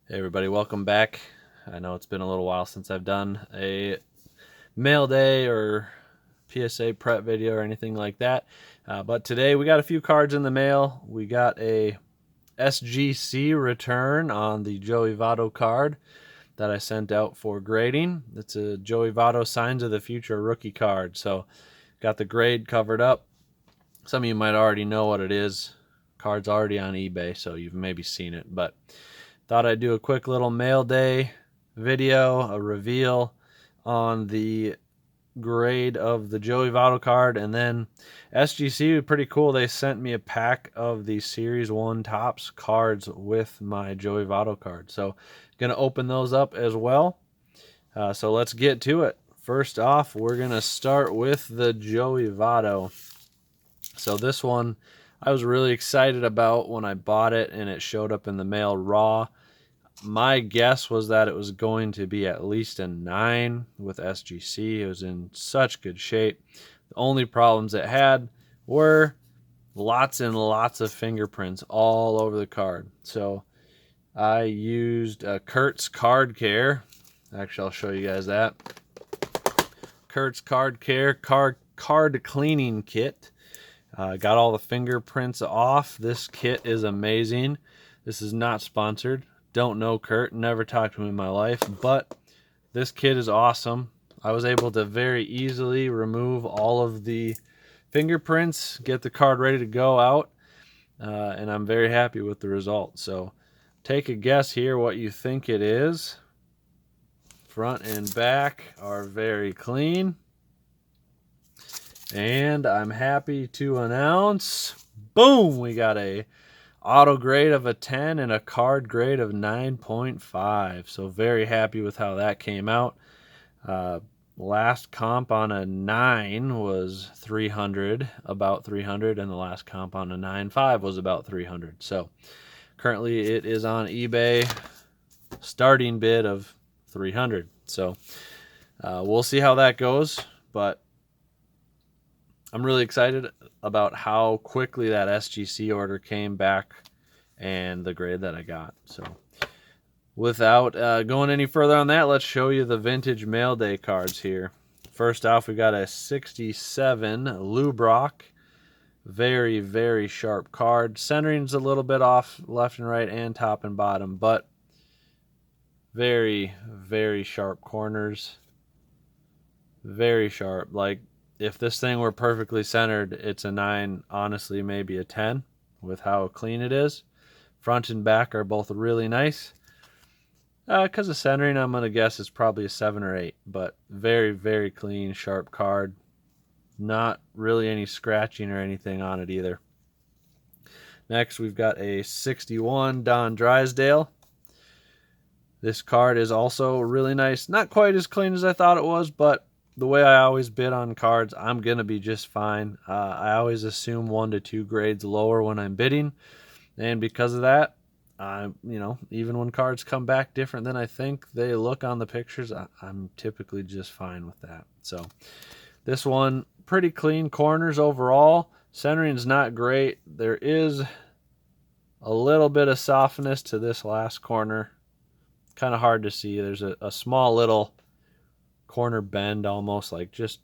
Hey everybody, welcome back. I know it's been a little while since I've done a mail day or PSA prep video or anything like that. But today we got a few cards in the mail. We got a SGC return on the Joey Votto card that I sent out for grading. It's a Joey Votto Signs of the Future rookie card. So got the grade covered up. Some of you might already know what it is. Card's already on eBay, so you've maybe seen it, but thought I'd do a quick little mail day video, a reveal on the grade of the Joey Votto card. And then SGC was pretty cool. They sent me a pack of the Series 1 Topps cards with my Joey Votto card. So going to open those up as well. So let's get to it. First off, we're going to start with the Joey Votto. So this one I was really excited about when I bought it and it showed up in the mail raw. My guess was that it was going to be at least a 9 with SGC. It was in such good shape. The only problems it had were lots and lots of fingerprints all over the card. So I used Kurt's Card Care. Actually, I'll show you guys that. Kurt's Card Care card cleaning kit. Got all the fingerprints off. This kit is amazing. This is not sponsored. Don't know Kurt, never talked to him in my life, but this kit is awesome. I was able to very easily remove all of the fingerprints, get the card ready to go out, and I'm very happy with the result. So take a guess here what you think it is. Front and back are very clean. And I'm happy to announce, boom, we got a auto grade of a 10 and a card grade of 9.5. So very happy with how that came out. Last comp on a 9 was 300, about 300, and the last comp on a 9.5 was about 300. So currently it is on eBay, starting bid of 300. So we'll see how that goes, but I'm really excited about how quickly that SGC order came back and the grade that I got. So without going any further on that, let's show you the vintage mail day cards here. First off, we got a 67 Lou Brock. Very, very sharp card. Centering's a little bit off left and right and top and bottom, but very, very sharp corners. Very sharp. Like, if this thing were perfectly centered, it's a 9, honestly, maybe a 10 with how clean it is. Front and back are both really nice. Because of centering, I'm going to guess it's probably a 7 or 8, but very, very clean, sharp card. Not really any scratching or anything on it either. Next, we've got a 61 Don Drysdale. This card is also really nice. Not quite as clean as I thought it was, but the way I always bid on cards, I'm going to be just fine. I always assume 1 to 2 grades lower when I'm bidding. And because of that, even when cards come back different than I think they look on the pictures, I'm typically just fine with that. So this one, pretty clean corners overall. Centering's not great. There is a little bit of softness to this last corner. Kind of hard to see. There's a small little corner bend, almost like just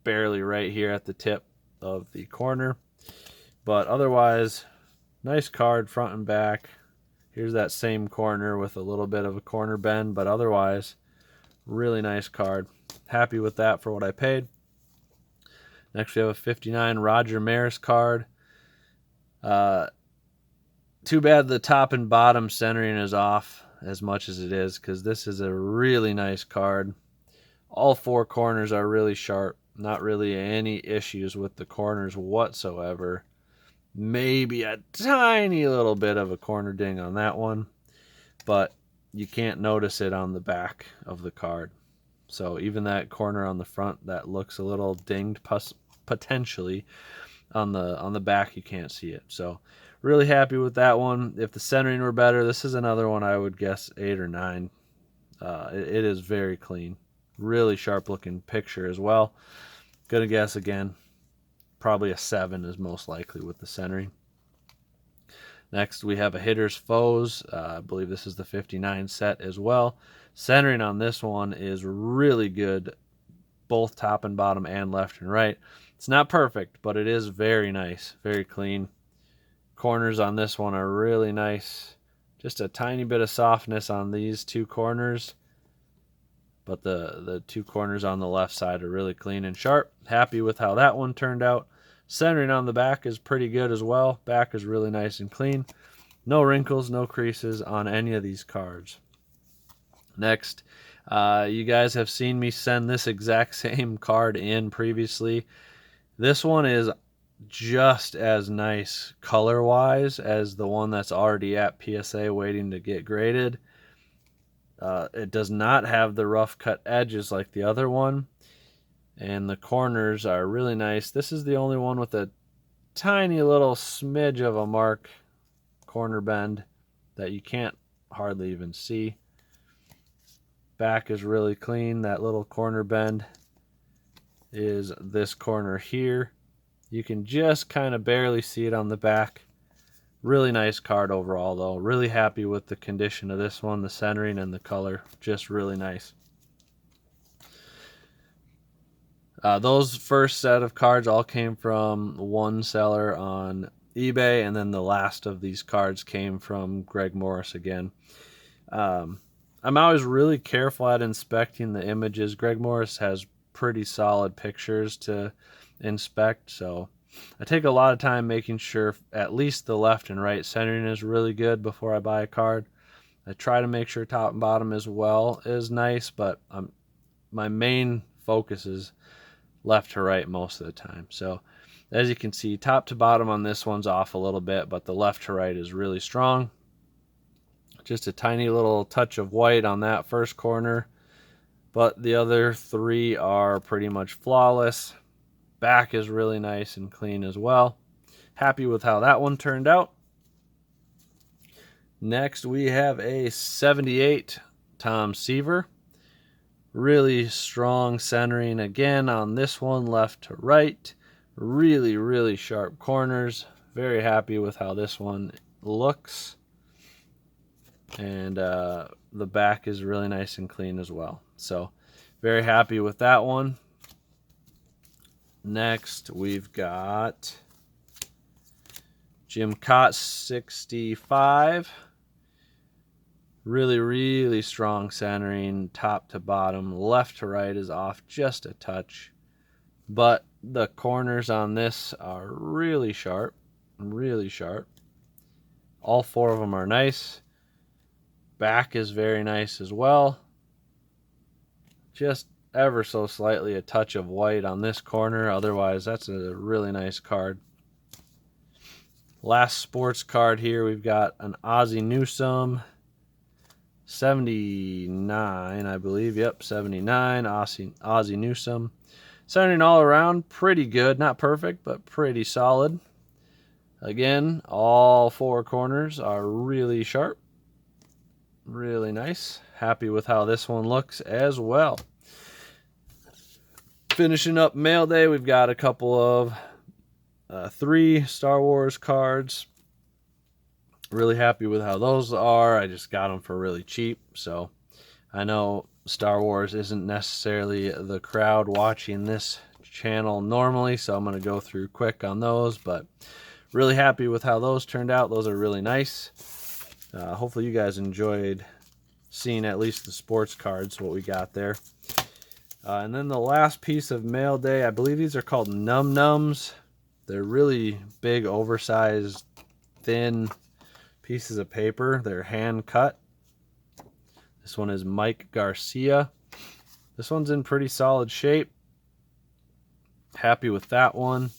barely right here at the tip of the corner, but otherwise nice card front and back. Here's that same corner with a little bit of a corner bend, but otherwise really nice card. Happy with that for what I paid. Next we have a 59 Roger Maris card. Too bad the top and bottom centering is off as much as it is, because this is a really nice card. All 4 corners are really sharp. Not really any issues with the corners whatsoever. Maybe a tiny little bit of a corner ding on that one, but you can't notice it on the back of the card. So even that corner on the front that looks a little dinged potentially, on the back you can't see it. So really happy with that one. If the centering were better, this is another one I would guess 8 or 9. It is very clean. Really sharp looking picture as well. Gonna guess again, probably a 7 is most likely with the centering. Next, we have a Hitter's Foes. I believe this is the 59 set as well. Centering on this one is really good, both top and bottom and left and right. It's not perfect, but it is very nice, very clean. Corners on this one are really nice. Just a tiny bit of softness on these two corners, but the two corners on the left side are really clean and sharp. Happy with how that one turned out. Centering on the back is pretty good as well. Back is really nice and clean. No wrinkles, no creases on any of these cards. Next, you guys have seen me send this exact same card in previously. This one is just as nice color-wise as the one that's already at PSA waiting to get graded. It does not have the rough cut edges like the other one, and the corners are really nice. This is the only one with a tiny little smidge of a mark corner bend that you can't hardly even see. Back is really clean. That little corner bend is this corner here. You can just kind of barely see it on the back. Really nice card overall though. Really happy with the condition of this one, the centering and the color. Just really nice. Those first set of cards all came from one seller on eBay, and then the last of these cards came from Greg Morris again. I'm always really careful at inspecting the images. Greg Morris has pretty solid pictures to inspect, so I take a lot of time making sure at least the left and right centering is really good before I buy a card. I try to make sure top and bottom as well is nice, but my main focus is left to right most of the time. So as you can see, top to bottom on this one's off a little bit, but the left to right is really strong. Just a tiny little touch of white on that first corner, but the other three are pretty much flawless. Back is really nice and clean as well. Happy with how that one turned out. Next, we have a 78 Tom Seaver. Really strong centering again on this one, left to right. Really, really sharp corners. Very happy with how this one looks. And the back is really nice and clean as well. So very happy with that one. Next, we've got Jim Cott 65. Really, really strong centering, top to bottom. Left to right is off just a touch. But the corners on this are really sharp. Really sharp. All four of them are nice. Back is very nice as well. Just ever so slightly a touch of white on this corner. Otherwise, that's a really nice card. Last sports card here, we've got an Ozzie Newsome 79, I believe. Yep, 79, Ozzie Newsome. Centering all around, pretty good. Not perfect, but pretty solid. Again, all four corners are really sharp. Really nice. Happy with how this one looks as well. Finishing up mail day, we've got a couple of 3 Star Wars cards. Really happy with how those are. I just got them for really cheap, so I know Star Wars isn't necessarily the crowd watching this channel normally, so I'm going to go through quick on those, but really happy with how those turned out. Those are really nice. Hopefully you guys enjoyed seeing at least the sports cards, what we got there. And then the last piece of mail day, I believe these are called Num Nums. They're really big, oversized, thin pieces of paper. They're hand cut. This one is Mike Garcia. This one's in pretty solid shape. Happy with that one.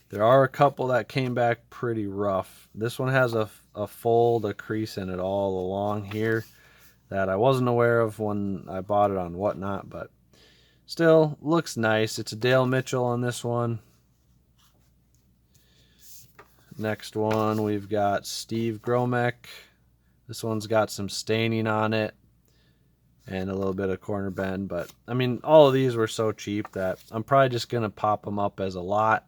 There are a couple that came back pretty rough. This one has a fold, a crease in it all along here that I wasn't aware of when I bought it on Whatnot, but still looks nice. It's a Dale Mitchell on this one. Next one, we've got Steve Gromek. This one's got some staining on it and a little bit of corner bend, but I mean, all of these were so cheap that I'm probably just going to pop them up as a lot.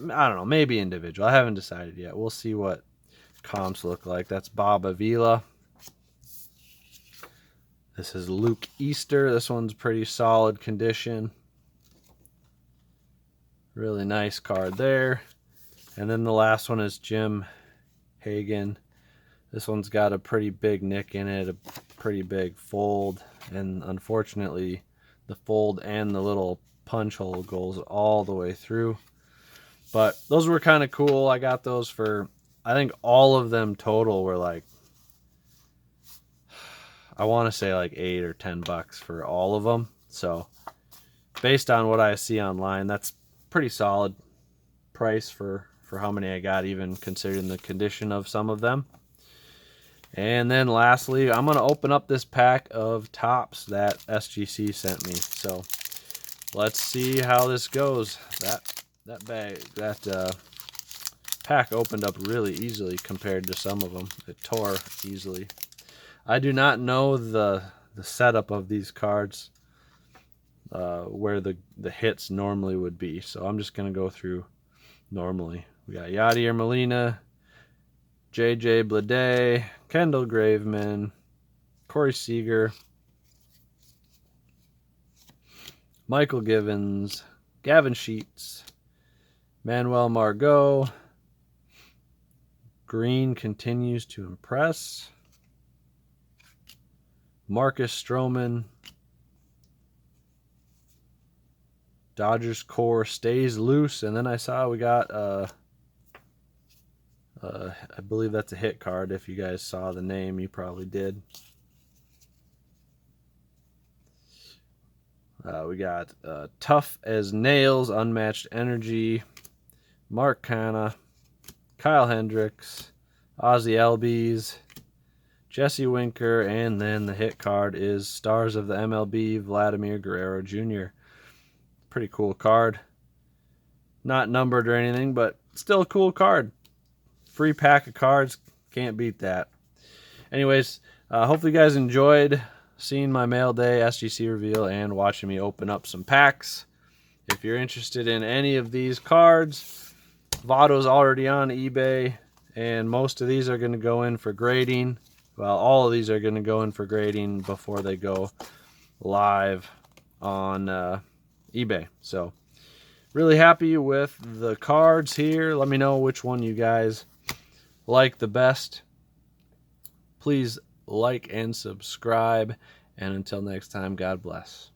I don't know, maybe individual. I haven't decided yet. We'll see what comps look like. That's Bob Avila. This is Luke Easter. This one's pretty solid condition. Really nice card there. And then the last one is Jim Hagan. This one's got a pretty big nick in it, a pretty big fold, and unfortunately the fold and the little punch hole goes all the way through. But those were kind of cool. I got those for, I think all of them total were like, I want to say like $8 or $10 for all of them. So based on what I see online, that's pretty solid price for how many I got, even considering the condition of some of them. And then lastly, I'm going to open up this pack of tops that SGC sent me. So let's see how this goes. That pack opened up really easily compared to some of them. It tore easily. I do not know the setup of these cards, where the hits normally would be. So I'm just going to go through normally. We got Yadier Molina, JJ Bleday, Kendall Graveman, Corey Seager, Michael Givens, Gavin Sheets, Manuel Margot. Green continues to impress. Marcus Stroman. Dodgers core stays loose. And then I saw we got I believe that's a hit card. If you guys saw the name, you probably did. We got Tough as Nails, Unmatched Energy, Mark Canha, Kyle Hendricks, Ozzie Albies, Jesse Winker, and then the hit card is Stars of the MLB, Vladimir Guerrero Jr. Pretty cool card. Not numbered or anything, but still a cool card. Free pack of cards. Can't beat that. Anyways, hopefully you guys enjoyed seeing my mail day SGC reveal and watching me open up some packs. If you're interested in any of these cards, Votto's already on eBay, and most of these are going to go in for grading. Well, all of these are going to go in for grading before they go live on eBay. So really happy with the cards here. Let me know which one you guys like the best. Please like and subscribe. And until next time, God bless.